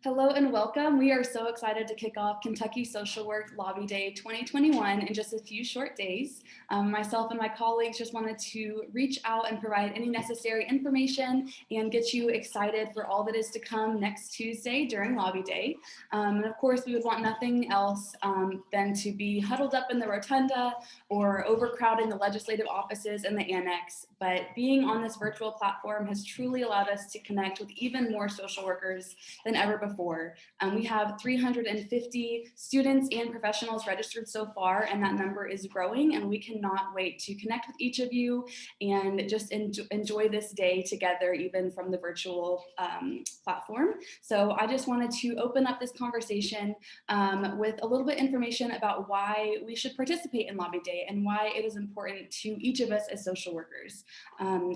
Hello and welcome. We are so excited to kick off Kentucky Social Work Lobby Day 2021 in just a few short days. Myself and my colleagues just wanted to reach out and provide any necessary information and get you excited for all that is to come next Tuesday during Lobby Day. And of course, we would want nothing else than to be huddled up in the rotunda or overcrowding the legislative offices and the annex. But being on this virtual platform has truly allowed us to connect with even more social workers than ever before. We have 350 students and professionals registered so far, and that number is growing, and we cannot wait to connect with each of you and just enjoy this day together, even from the virtual platform. So I just wanted to open up this conversation with a little bit of information about why we should participate in Lobby Day and why it is important to each of us as social workers.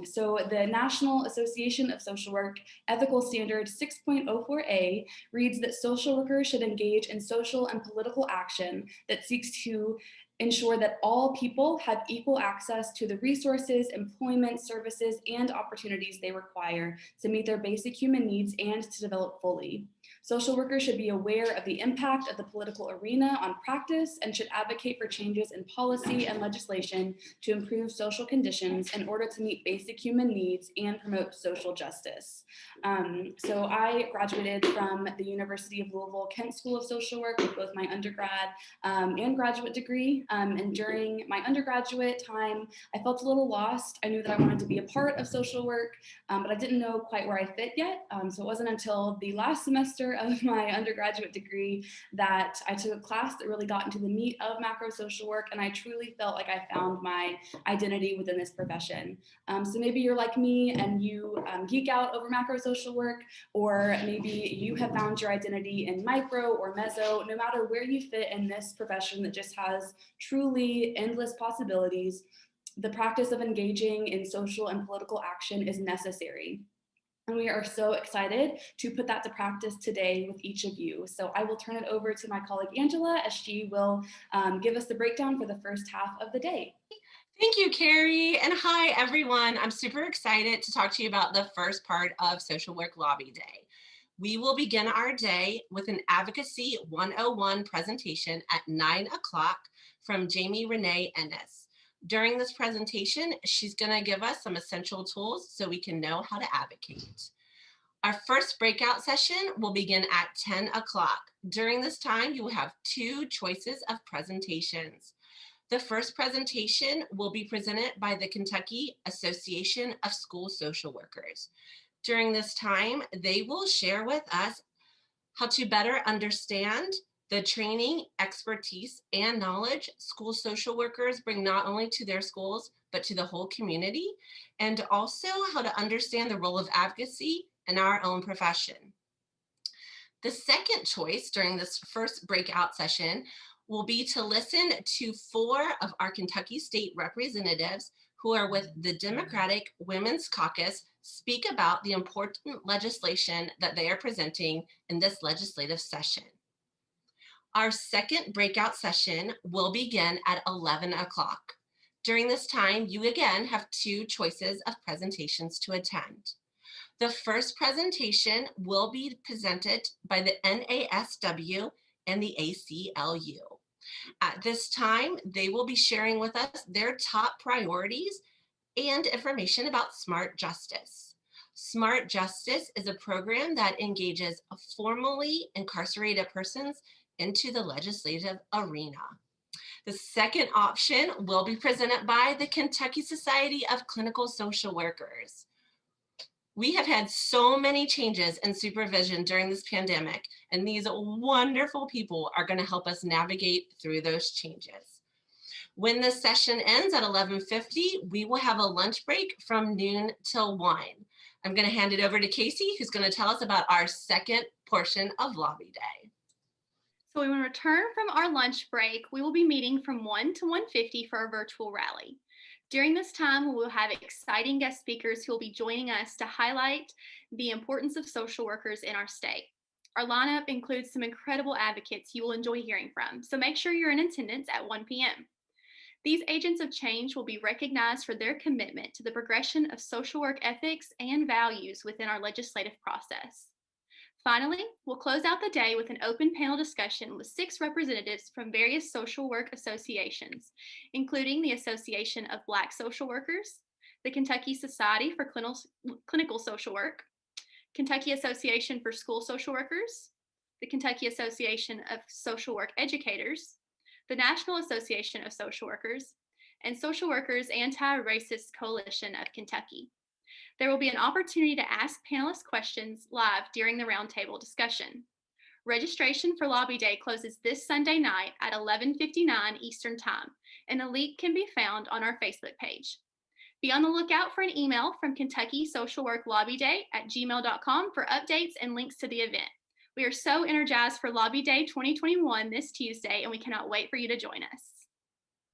So the National Association of Social Work Ethical Standard 6.04a reads that social workers should engage in social and political action that seeks to ensure that all people have equal access to the resources, employment, services, and opportunities they require to meet their basic human needs and to develop fully. Social workers should be aware of the impact of the political arena on practice and should advocate for changes in policy and legislation to improve social conditions in order to meet basic human needs and promote social justice. So I graduated from the University of Louisville Kent School of Social Work with both my undergrad and graduate degree. And during my undergraduate time, I felt a little lost. I knew that I wanted to be a part of social work, but I didn't know quite where I fit yet. So it wasn't until the last semester of my undergraduate degree that I took a class that really got into the meat of macro social work, and I truly felt like I found my identity within this profession. So maybe you're like me and you geek out over macro social work, or maybe you have found your identity in micro or meso. No matter where you fit in this profession that just has truly endless possibilities, the practice of engaging in social and political action is necessary. And we are so excited to put that to practice today with each of you. So I will turn it over to my colleague Angela as she will give us the breakdown for the first half of the day. Thank you, Carrie. And hi, everyone. I'm super excited to talk to you about the first part of Social Work Lobby Day. We will begin our day with an Advocacy 101 presentation at 9 o'clock from Jamie Renee Ennis. During this presentation, she's going to give us some essential tools so we can know how to advocate. Our first breakout session will begin at 10 o'clock. During this time, you will have two choices of presentations. The first presentation will be presented by the Kentucky Association of School Social Workers. During this time, they will share with us how to better understand the training, expertise, and knowledge school social workers bring not only to their schools, but to the whole community, and also how to understand the role of advocacy in our own profession. The second choice during this first breakout session will be to listen to 4 of our Kentucky State representatives who are with the Democratic Women's Caucus speak about the important legislation that they are presenting in this legislative session. Our second breakout session will begin at 11 o'clock. During this time, you again have two choices of presentations to attend. The first presentation will be presented by the NASW and the ACLU. At this time, they will be sharing with us their top priorities and information about Smart Justice. Smart Justice is a program that engages formerly incarcerated persons into the legislative arena. The second option will be presented by the Kentucky Society of Clinical Social Workers. We have had so many changes in supervision during this pandemic, and these wonderful people are going to help us navigate through those changes. When the session ends at 11:50, we will have a lunch break from noon till 1. I'm going to hand it over to Casey, who's going to tell us about our second portion of Lobby Day. So when we return from our lunch break, we will be meeting from 1 to 1:50 for our virtual rally. During this time, we will have exciting guest speakers who will be joining us to highlight the importance of social workers in our state. Our lineup includes some incredible advocates you will enjoy hearing from, so make sure you're in attendance at 1 p.m. These agents of change will be recognized for their commitment to the progression of social work ethics and values within our legislative process. Finally, we'll close out the day with an open panel discussion with 6 representatives from various social work associations, including the Association of Black Social Workers, the Kentucky Society for Clinical Social Work, Kentucky Association for School Social Workers, the Kentucky Association of Social Work Educators, the National Association of Social Workers, and Social Workers Anti-Racist Coalition of Kentucky. There will be an opportunity to ask panelists questions live during the roundtable discussion. Registration for Lobby Day closes this Sunday night at 11:59 Eastern Time, and a link can be found on our Facebook page. Be on the lookout for an email from Kentucky Social Work Lobby Day at gmail.com for updates and links to the event. We are so energized for Lobby Day 2021 this Tuesday, and we cannot wait for you to join us.